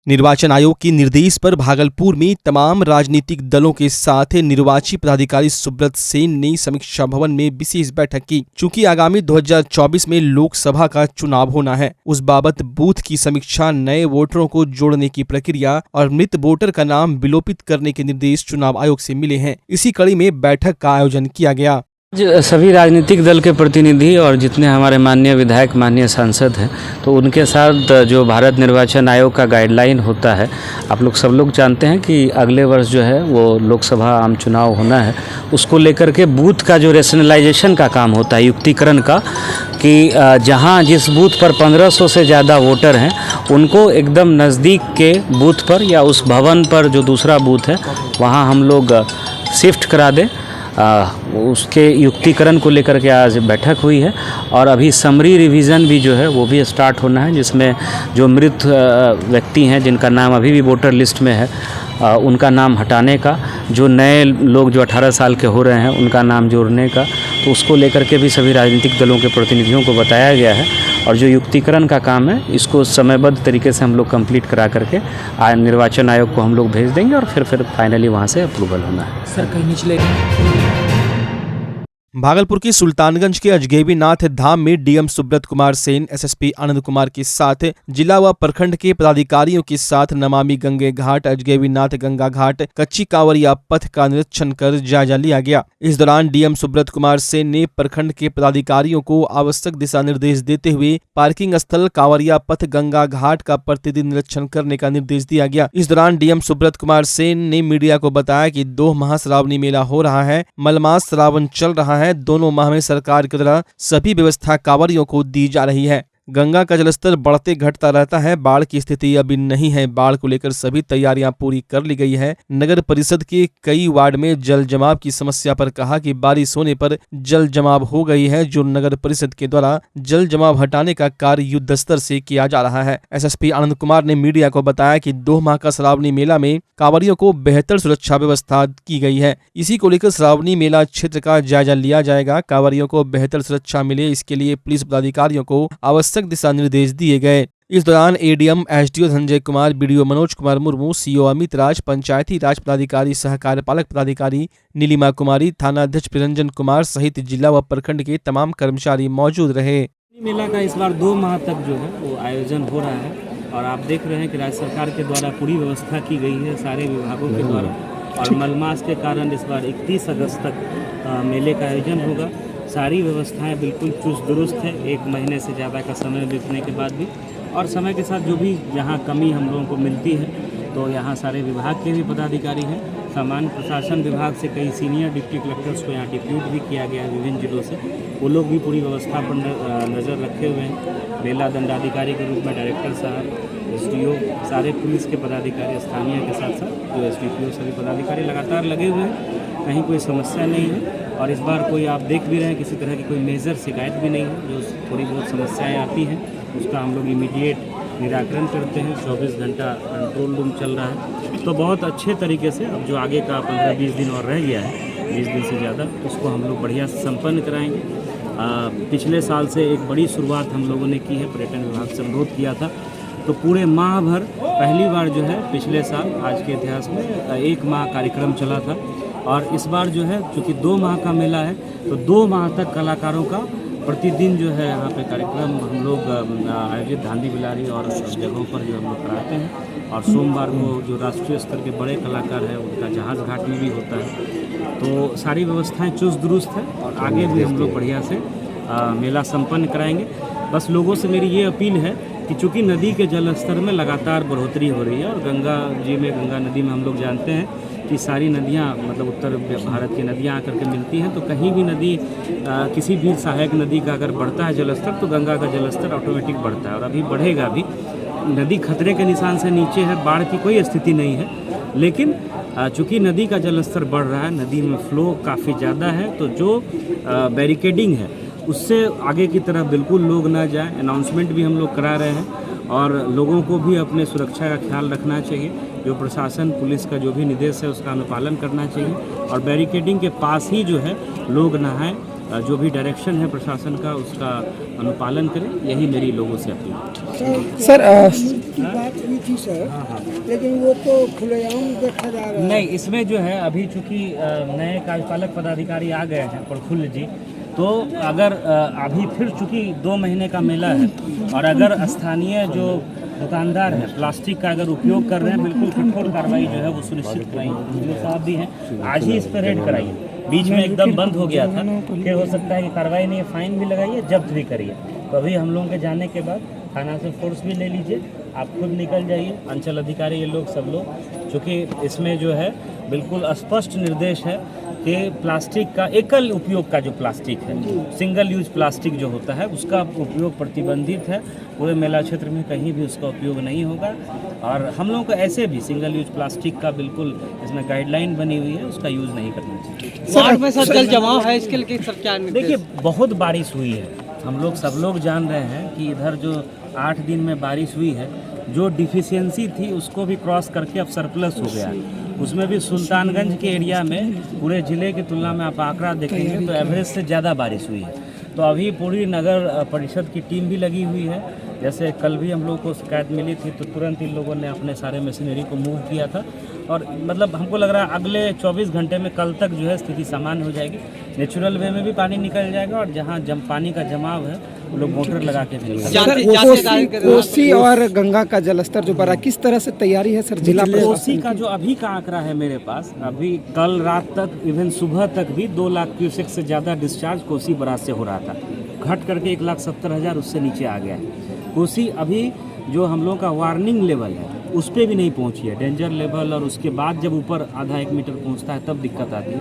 निर्वाचन आयोग के निर्देश पर भागलपुर में तमाम राजनीतिक दलों के साथ निर्वाची पदाधिकारी सुब्रत सेन ने समीक्षा भवन में विशेष बैठक की। चूंकि आगामी 2024 में लोकसभा का चुनाव होना है, उस बाबत बूथ की समीक्षा, नए वोटरों को जोड़ने की प्रक्रिया और मृत वोटर का नाम विलोपित करने के निर्देश चुनाव आयोग से मिले हैं। इसी कड़ी में बैठक का आयोजन किया गया। सभी राजनीतिक दल के प्रतिनिधि और जितने हमारे माननीय विधायक, माननीय सांसद हैं, तो उनके साथ जो भारत निर्वाचन आयोग का गाइडलाइन होता है, आप लोग सब लोग जानते हैं कि अगले वर्ष जो है वो लोकसभा आम चुनाव होना है। उसको लेकर के बूथ का जो रेशनलाइजेशन का काम होता है, युक्तिकरण का, कि जहां जिस बूथ पर 1500 से ज़्यादा वोटर हैं उनको एकदम नज़दीक के बूथ पर या उस भवन पर जो दूसरा बूथ है वहाँ हम लोग शिफ्ट करा दें। उसके युक्तिकरण को लेकर के आज बैठक हुई है और अभी समरी रिवीजन भी जो है वो भी स्टार्ट होना है, जिसमें जो मृत व्यक्ति हैं जिनका नाम अभी भी वोटर लिस्ट में है उनका नाम हटाने का, जो नए लोग जो 18 साल के हो रहे हैं उनका नाम जोड़ने का, तो उसको लेकर के भी सभी राजनीतिक दलों के प्रतिनिधियों को बताया गया है। और जो युक्तिकरण का काम है इसको समयबद्ध तरीके से हम लोग कंप्लीट करा करके निर्वाचन आयोग को हम लोग भेज देंगे और फिर फाइनली वहाँ से अप्रूवल होना है। सर, कहीं निचले भागलपुर के सुल्तानगंज के अजगैबीनाथ धाम में डीएम सुब्रत कुमार सेन, एसएसपी आनंद कुमार के साथ जिला व प्रखंड के पदाधिकारियों के साथ नमामि गंगे घाट, अजगैबीनाथ गंगा घाट, कच्ची कांवरिया पथ का निरीक्षण कर जायजा लिया गया। इस दौरान डीएम सुब्रत कुमार सेन ने प्रखंड के पदाधिकारियों को आवश्यक दिशा निर्देश देते हुए पार्किंग स्थल, कांवरिया पथ, गंगा घाट का प्रतिदिन निरीक्षण करने का निर्देश दिया गया। इस दौरान डीएम सुब्रत कुमार सेन ने मीडिया को बताया कि 2 माह श्रावणी मेला हो रहा है, मलमास श्रावण चल रहा है। दोनों माह में सरकार की तरह सभी व्यवस्था कांवरियों को दी जा रही है। गंगा का जलस्तर बढ़ते घटता रहता है। बाढ़ की स्थिति अभी नहीं है। बाढ़ को लेकर सभी तैयारियां पूरी कर ली गई है। नगर परिषद के कई वार्ड में जल जमाव की समस्या पर कहा कि बारिश होने पर जल जमाव हो गई है, जो नगर परिषद के द्वारा जल जमाव हटाने का कार्य युद्ध स्तर से किया जा रहा है। एसएसपी आनंद कुमार ने मीडिया को बताया कि 2 माह का श्रावणी मेला में कांवरियों को बेहतर सुरक्षा व्यवस्था की गई है। इसी को लेकर श्रावणी मेला क्षेत्र का जायजा लिया जाएगा। कांवरियों को बेहतर सुरक्षा मिले, इसके लिए पुलिस पदाधिकारियों को आवश्यक दिशा निर्देश दिए गए। इस दौरान ADM SDO Dhananjay Kumar, BDO Manoj Kumar Murmu, CO Amit Raj, panchayati raj पदाधिकारी सह कार्यपालक पदाधिकारी नीलिमा कुमारी, थाना अध्यक्ष प्रिरंजन कुमार सहित जिला व प्रखंड के तमाम कर्मचारी मौजूद रहे। मेला का इस बार 2 माह तक जो है वो आयोजन हो रहा है और आप देख रहे हैं कि राज्य सरकार के द्वारा पूरी व्यवस्था की गई है सारे विभागों के द्वारा। और मलमास के कारण इस बार 31 अगस्त तक मेले का आयोजन होगा। सारी व्यवस्थाएं बिल्कुल चुस्त दुरुस्त है, 1 महीने से ज़्यादा का समय बीतने के बाद भी। और समय के साथ जो भी यहाँ कमी हम लोगों को मिलती है, तो यहाँ सारे विभाग के भी पदाधिकारी हैं। सामान्य प्रशासन विभाग से कई सीनियर डिप्टी कलेक्टर्स को यहाँ डिप्यूट भी किया गया है विभिन्न जिलों से। वो लोग भी पूरी व्यवस्था पर नज़र रखे हुए हैं। मेला दंडाधिकारी के रूप में डायरेक्टर साहब, एसडीओ, सारे पुलिस के पदाधिकारी, स्थानीय के साथ साथ जो एसडीपीओ, सभी पदाधिकारी लगातार लगे हुए हैं। कहीं कोई समस्या नहीं है और इस बार कोई आप देख भी रहे हैं किसी तरह की कोई मेजर शिकायत भी नहीं है। जो थोड़ी बहुत समस्याएं आती हैं उसका हम लोग इमीडिएट निराकरण करते हैं। 24 घंटा कंट्रोल रूम चल रहा है, तो बहुत अच्छे तरीके से अब जो आगे का 15-20 दिन और रह गया है, 20 दिन से ज़्यादा, उसको हम लोग बढ़िया से संपन्न कराएंगे। पिछले साल से एक बड़ी शुरुआत हम लोगों ने की है, पर्यटन विभाग से अनुरोध किया था, तो पूरे माह भर पहली बार जो है पिछले साल आज के इतिहास में 1 माह कार्यक्रम चला था। और इस बार जो है चूँकि 2 माह का मेला है, तो 2 माह तक कलाकारों का प्रतिदिन जो है यहाँ पे कार्यक्रम हम लोग आयोजित धांधी बिलारी और जगहों पर जो हम लोग कराते हैं। और सोमवार को जो राष्ट्रीय स्तर के बड़े कलाकार हैं उनका जहाज़ घाट में भी होता है। तो सारी व्यवस्थाएं चुस्त दुरुस्त है और आगे भी हम लोग बढ़िया से मेला संपन्न कराएंगे। बस लोगों से मेरी ये अपील है कि चूँकि नदी के जल स्तर में लगातार बढ़ोतरी हो रही है और गंगा नदी में हम लोग जानते हैं कि सारी नदियाँ मतलब उत्तर भारत की नदियाँ आकर के मिलती हैं, तो कहीं भी नदी किसी भी सहायक नदी का अगर बढ़ता है जलस्तर, तो गंगा का जलस्तर ऑटोमेटिक बढ़ता है और अभी बढ़ेगा भी। नदी खतरे के निशान से नीचे है, बाढ़ की कोई स्थिति नहीं है, लेकिन चूँकि नदी का जलस्तर बढ़ रहा है, नदी में फ्लो काफ़ी ज़्यादा है, तो जो बैरिकेडिंग है उससे आगे की तरफ बिल्कुल लोग ना जाएं। अनाउंसमेंट भी हम लोग करा रहे हैं और लोगों को भी अपने सुरक्षा का ख्याल रखना चाहिए। जो प्रशासन, पुलिस का जो भी निर्देश है उसका अनुपालन करना चाहिए और बैरिकेडिंग के पास ही जो है लोग नहाएं जो भी डायरेक्शन है प्रशासन का उसका अनुपालन करें, यही मेरी लोगों से अपील है। सर की बात हुई थी सर, लेकिन वो तो खुलेआम देखा जा रहा है। नहीं, इसमें जो है अभी चूंकि नए कार्यपालक पदाधिकारी आ गए हैं प्रफुल्ल जी, तो अगर अभी फिर चूंकि 2 महीने का मेला है और अगर स्थानीय जो दुकानदार हैं प्लास्टिक का अगर उपयोग कर रहे हैं, बिल्कुल कठोर कार्रवाई जो है वो सुनिश्चित कराइए। जो साहब भी हैं आज ही इस पर रेड कराइए, बीच में एकदम बंद हो गया था, फिर हो सकता है कि कार्रवाई नहीं है, फाइन भी लगाइए, जब्त भी करिए। तो अभी हम लोगों के जाने के बाद थाना से फोर्स भी ले लीजिए, आप खुद निकल जाइए, अंचल अधिकारी ये लोग सब लोग, क्योंकि इसमें जो है बिल्कुल स्पष्ट निर्देश है कि प्लास्टिक का एकल उपयोग का जो प्लास्टिक है, सिंगल यूज प्लास्टिक जो होता है उसका उपयोग प्रतिबंधित है। पूरे मेला क्षेत्र में कहीं भी उसका उपयोग नहीं होगा और हम लोगों को ऐसे भी सिंगल यूज प्लास्टिक का बिल्कुल इसमें गाइडलाइन बनी हुई है, उसका यूज़ नहीं करना चाहिए। वार्ड में सर जल जमाव है, इसके लिए सर क्या निर्देश? देखिए, बहुत बारिश हुई है, हम लोग सब लोग जान रहे हैं कि इधर जो 8 दिन में बारिश हुई है, जो डिफिशियंसी थी उसको भी क्रॉस करके अब सरप्लस हो गया है। उसमें भी सुल्तानगंज के एरिया में पूरे ज़िले की तुलना में आप आंकड़ा देखेंगे तो एवरेज से ज़्यादा बारिश हुई है। तो अभी पूरी नगर परिषद की टीम भी लगी हुई है। जैसे कल भी हम लोग को शिकायत मिली थी तो तुरंत इन लोगों ने अपने सारे मशीनरी को मूव किया था और मतलब हमको लग रहा है अगले 24 घंटे में कल तक जो है स्थिति सामान्य हो जाएगी। नेचुरल वे में भी पानी निकल जाएगा और जहाँ पानी का जमाव है वो लोग मोटर लगा के भी कोसी और गंगा का जलस्तर जो बढ़ा, किस तरह से तैयारी है सर जिला कोसी का जो अभी का आंकड़ा है मेरे पास, अभी कल रात तक इवन सुबह तक भी 2 लाख क्यूसेक से ज़्यादा डिस्चार्ज कोसी बराज से हो रहा था, घट करके 1,70,000 उससे नीचे आ गया है। कोसी अभी जो हम लोगों का वार्निंग लेवल है उस पर भी नहीं पहुंची है, डेंजर लेवल, और उसके बाद जब ऊपर आधा 1 मीटर पहुंचता है तब दिक्कत आती है।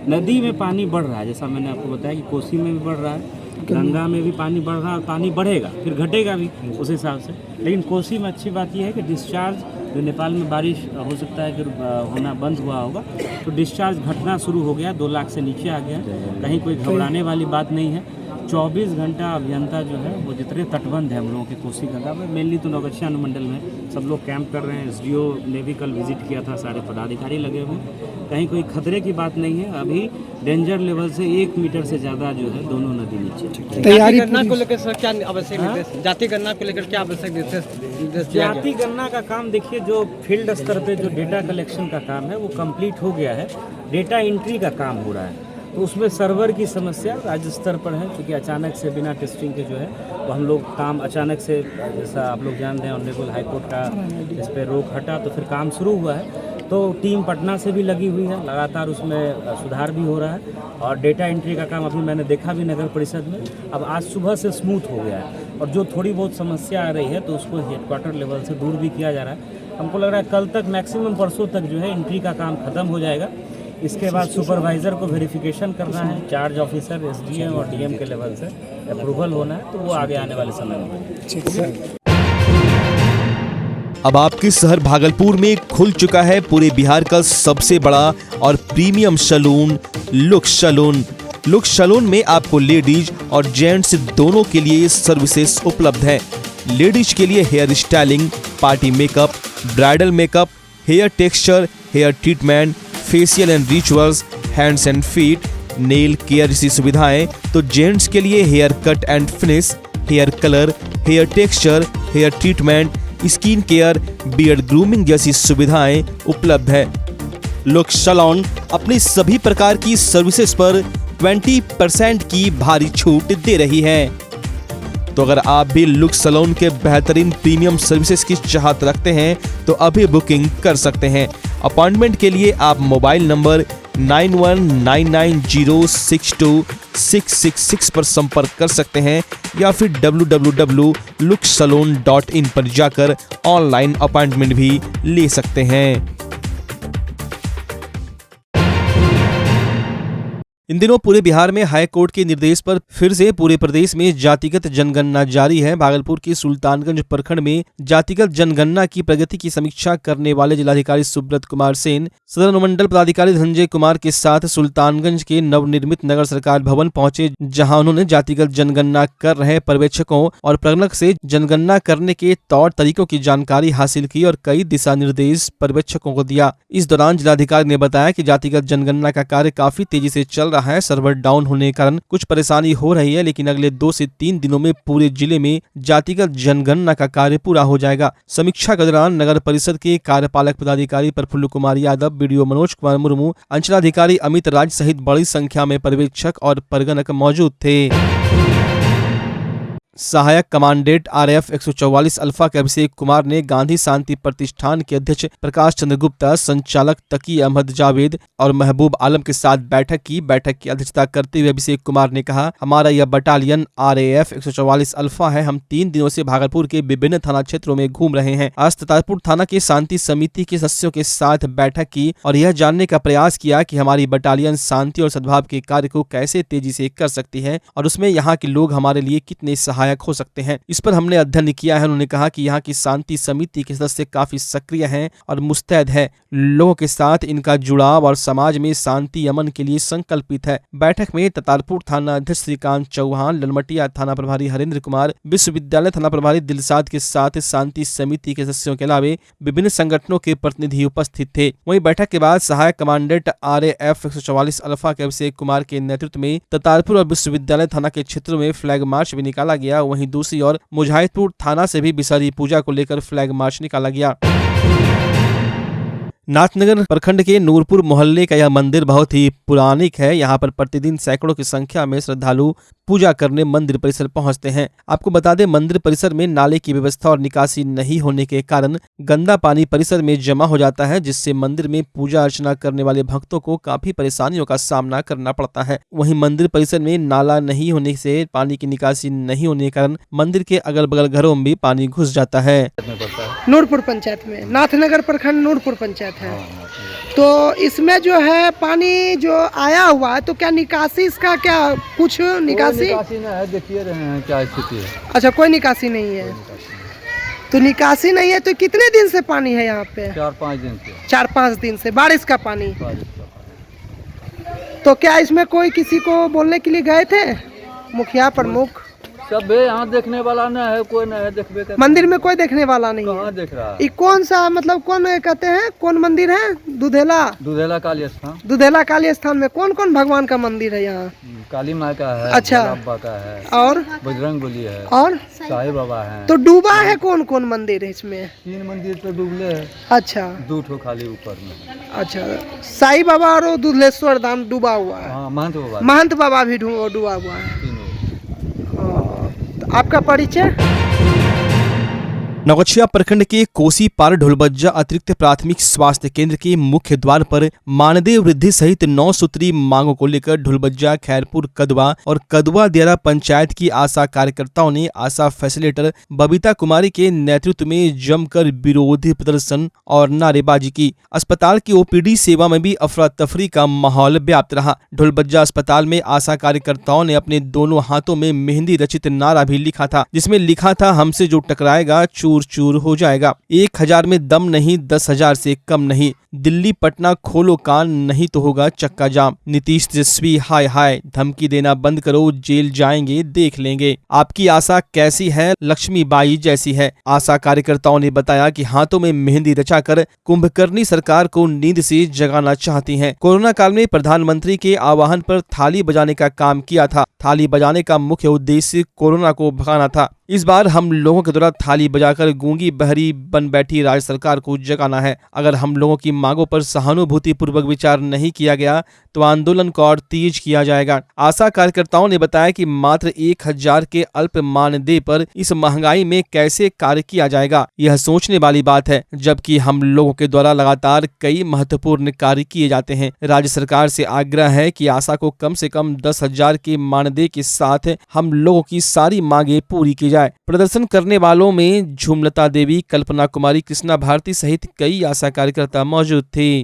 नदी में पानी बढ़ रहा है, जैसा मैंने आपको बताया कि कोसी में भी बढ़ रहा है, गंगा में भी पानी बढ़ रहा है, पानी बढ़ेगा फिर घटेगा भी उस हिसाब से। लेकिन कोसी में अच्छी बात यह है कि डिस्चार्ज जो नेपाल में बारिश हो सकता है कि होना बंद हुआ होगा, तो डिस्चार्ज घटना शुरू हो गया, 2 लाख से नीचे आ गया, कहीं कोई घबराने वाली बात नहीं है। 24 घंटा अभियंता जो है वो जितने तटबंध है हम लोगों के कोसी गंगा में, मेनली तो नौगछिया अनुमंडल में सब लोग कैंप कर रहे हैं। SDO ने भी कल विजिट किया था, सारे पदाधिकारी लगे हुए, कहीं कोई खतरे की बात नहीं है। अभी डेंजर लेवल से 1 मीटर से ज़्यादा जो है दोनों नदी नीचे। तैयारी गणना को लेकर सर क्या आवश्यक निर्देश, जाति गणना को लेकर क्या आवश्यक निर्देश? जाति गणना का काम देखिए, जो फील्ड स्तर पे जो डेटा कलेक्शन का काम है वो कंप्लीट हो गया है, डेटा एंट्री का काम हो रहा है, तो उसमें सर्वर की समस्या राज्य स्तर पर है, क्योंकि अचानक से बिना टेस्टिंग के जो है वो हम लोग काम अचानक से, जैसा आप लोग जानते हैं ऑनरेबल हाईकोर्ट का इस पर रोक हटा तो फिर काम शुरू हुआ है। तो टीम पटना से भी लगी हुई है, लगातार उसमें सुधार भी हो रहा है और डेटा एंट्री का काम अभी मैंने देखा भी नगर परिषद में, अब आज सुबह से स्मूथ हो गया है और जो थोड़ी बहुत समस्या आ रही है तो उसको हेडक्वार्टर लेवल से दूर भी किया जा रहा है। हमको लग रहा है कल तक मैक्सिमम परसों तक जो है एंट्री का काम खत्म हो जाएगा। इसके बाद सुपरवाइज़र को वेरिफिकेशन करना है, चार्ज ऑफिसर SDM और DM के लेवल से अप्रूवल होना है, तो वो आगे आने वाले समय में। अब आपके शहर भागलपुर में खुल चुका है पूरे बिहार का सबसे बड़ा और premium salon looks salon. Looks salon में आपको लेडीज और जेंट्स दोनों के लिए सर्विसेज उपलब्ध हैं। लेडीज के लिए hair styling, party makeup, bridal makeup, hair texture, hair treatment, facial and rituals, hands and feet, nail care जैसी सुविधाएं। तो जेंट्स के लिए hair cut and finish, hair colour, hair texture, hair treatment, skin care, beard grooming जैसी सुविधाएं उपलब्ध है। Looks salon अपनी सभी प्रकार की सर्विसेज पर 20% की भारी छूट दे रही है। तो अगर आप भी लुक्स सैलून के बेहतरीन प्रीमियम सर्विसेज की चाहत रखते हैं तो अभी बुकिंग कर सकते हैं। अपॉइंटमेंट के लिए आप मोबाइल नंबर 9199062666 पर संपर्क कर सकते हैं या फिर www.luxsalon.in पर जाकर ऑनलाइन अपॉइंटमेंट भी ले सकते हैं। इन दिनों पूरे बिहार में हाई कोर्ट के निर्देश पर फिर से पूरे प्रदेश में जातिगत जनगणना जारी है। भागलपुर के सुल्तानगंज प्रखंड में जातिगत जनगणना की प्रगति की समीक्षा करने वाले जिलाधिकारी सुब्रत कुमार सेन सदर अनुमंडल पदाधिकारी धनंजय कुमार के साथ सुल्तानगंज के नवनिर्मित नगर सरकार भवन पहुंचे, जहां उन्होंने जातिगत जनगणना कर रहे पर्यवेक्षकों और प्रगणक से जनगणना करने के तौर तरीकों की जानकारी हासिल की और कई दिशा निर्देश पर्यवेक्षकों को दिया। इस दौरान जिलाधिकारी ने बताया कि जातिगत जनगणना का कार्य काफी तेजी से चल रहा है। सर्वर डाउन होने के कारण कुछ परेशानी हो रही है, लेकिन अगले 2 से 3 दिनों में पूरे जिले में जातिगत जनगणना का कार्य पूरा हो जाएगा। समीक्षा के दौरान नगर परिषद के कार्यपालक पदाधिकारी प्रफुल्ल कुमार यादव, बीडीओ मनोज कुमार मुर्मू, अंचलाधिकारी अमित राज सहित बड़ी संख्या में पर्यवेक्षक और परगणक मौजूद थे। सहायक कमांडेंट RAF 144 अल्फा के अभिषेक कुमार ने गांधी शांति प्रतिष्ठान के अध्यक्ष प्रकाश चंद्र गुप्ता, संचालक तकी अहमद जावेद और महबूब आलम के साथ बैठक की। बैठक की अध्यक्षता करते हुए अभिषेक कुमार ने कहा, हमारा यह बटालियन RAF 144 अल्फा है। हम 3 दिनों से भागलपुर के विभिन्न थाना क्षेत्रों में घूम रहे हैं। आज ततारपुर थाना के शांति समिति के सदस्यों के साथ बैठक की और यह जानने का प्रयास किया कि हमारी बटालियन शांति और सद्भाव के कार्य को कैसे तेजी से कर सकती है और उसमें यहाँ के लोग हमारे लिए कितने सहायक हो सकते हैं। इस पर हमने अध्ययन किया है। उन्होंने कहा कि यहाँ की शांति समिति के सदस्य काफी सक्रिय हैं और मुस्तैद है। लोगों के साथ इनका जुड़ाव और समाज में शांति अमन के लिए संकल्पित है। बैठक में ततारपुर थाना अध्यक्ष श्रीकांत चौहान, ललमटिया थाना प्रभारी हरेंद्र कुमार, विश्वविद्यालय थाना प्रभारी दिलसाद के साथ शांति समिति के सदस्यों के अलावा विभिन्न संगठनों के प्रतिनिधि उपस्थित थे। वहीं बैठक के बाद सहायक कमांडेंट RAF 144 अल्फा के अभिषेक कुमार के नेतृत्व में ततारपुर और विश्वविद्यालय थाना के क्षेत्रों में फ्लैग मार्च भी निकाला गया। वहीं दूसरी ओर मुजाहिदपुर थाना से भी विसर्जी पूजा को लेकर फ्लैग मार्च निकाला गया। नाथनगर प्रखंड के नूरपुर मोहल्ले का यह मंदिर बहुत ही पौराणिक है। यहाँ पर प्रतिदिन सैकड़ों की संख्या में श्रद्धालु पूजा करने मंदिर परिसर पहुँचते हैं। आपको बता दें, मंदिर परिसर में नाले की व्यवस्था और निकासी नहीं होने के कारण गंदा पानी परिसर में जमा हो जाता है, जिससे मंदिर में पूजा अर्चना करने वाले भक्तों को काफी परेशानियों का सामना करना पड़ता है। वहीं मंदिर परिसर में नाला नहीं होने से पानी की निकासी नहीं होने के कारण मंदिर के अगल बगल घरों में भी पानी घुस जाता है। नूरपुर पंचायत में, नाथनगर प्रखंड नूरपुर पंचायत है। तो इसमें जो है पानी जो आया हुआ है, तो क्या निकासी इसका क्या कुछ निकासी नहीं है, देखिए रहे हैं क्या स्थिति है। अच्छा, कोई निकासी नहीं है। तो निकासी नहीं है तो कितने दिन से पानी है यहाँ पे? 4-5 दिन से। 4-5 दिन से बारिश का पानी। तो क्या इसमें कोई किसी को बोलने के लिए गए थे? मुखिया प्रमुख सब यहाँ देखने वाला नहीं है, कोई नहीं है देखबे कर। मंदिर में कोई देखने वाला नहीं कहाँ है। देख रहा है? ये कौन सा मतलब कौन कहते हैं, कौन मंदिर है? दुधेला काली स्थान। दुधेला काली स्थान में कौन कौन भगवान का मंदिर है यहाँ? काली माँ का है, अच्छा, बाबा का है और बजरंगबली है और साईं बाबा है। तो डूबा है कौन कौन मंदिर है इसमें? 3 मंदिर तो डूबले है। अच्छा, 2 ठो खाली ऊपर में। अच्छा, साईं बाबा और दुधलेश्वर धाम डूबा हुआ है। हाँ, महंत बाबा भी डूबा हुआ है। तीनों। तो आपका परिचय? नवगछिया प्रखंड के कोसी पार ढोलबज्जा अतिरिक्त प्राथमिक स्वास्थ्य केंद्र के मुख्य द्वार पर मानदेय वृद्धि सहित 9 सूत्री मांगों को लेकर ढोलबज्जा, खैरपुर, कदवा और कदवा दियारा पंचायत की आशा कार्यकर्ताओं ने आशा फैसिलिटेटर बबीता कुमारी के नेतृत्व में जमकर विरोधी प्रदर्शन और नारेबाजी की। अस्पताल की OPD सेवा में भी अफरा तफरी का माहौल व्याप्त रहा। ढोलबज्जा अस्पताल में आशा कार्यकर्ताओं ने अपने दोनों हाथों में मेहंदी रचित नारा भी लिखा था, जिसमें लिखा था, हमसे जो टकराएगा चूर चूर हो जाएगा। 1000 में दम नहीं, 10,000 से कम नहीं। दिल्ली पटना खोलो कान, नहीं तो होगा चक्का जाम। नीतीश तेजस्वी हाय हाय, धमकी देना बंद करो, जेल जाएंगे देख लेंगे। आपकी आशा कैसी है? लक्ष्मीबाई जैसी है। आशा कार्यकर्ताओं ने बताया कि हाथों में मेहंदी रचाकर कुंभकर्णी सरकार को नींद से जगाना चाहती हैं। कोरोना काल में प्रधानमंत्री के आह्वान पर थाली बजाने का काम किया था। थाली बजाने का मुख्य उद्देश्य कोरोना को भगाना था। इस बार हम लोगों के द्वारा थाली बजाकर गूंगी बहरी बन बैठी राज्य सरकार को जगाना है। अगर हम लोगों की मांगों पर सहानुभूति पूर्वक विचार नहीं किया गया तो आंदोलन को और तेज किया जाएगा। आशा कार्यकर्ताओं ने बताया कि मात्र 1000 के अल्प मानदेय पर इस महंगाई में कैसे कार्य किया जाएगा, यह सोचने वाली बात है, जबकि हम लोगों के द्वारा लगातार कई महत्वपूर्ण कार्य किए जाते हैं। राज्य सरकार से आग्रह है कि आशा को कम से कम 10,000 के मानदेय के साथ हम लोगों की सारी मांगे पूरी की जाए। प्रदर्शन करने वालों में झूमलता देवी, कल्पना कुमारी, कृष्णा भारती सहित कई आशा कार्यकर्ता मौजूद थे।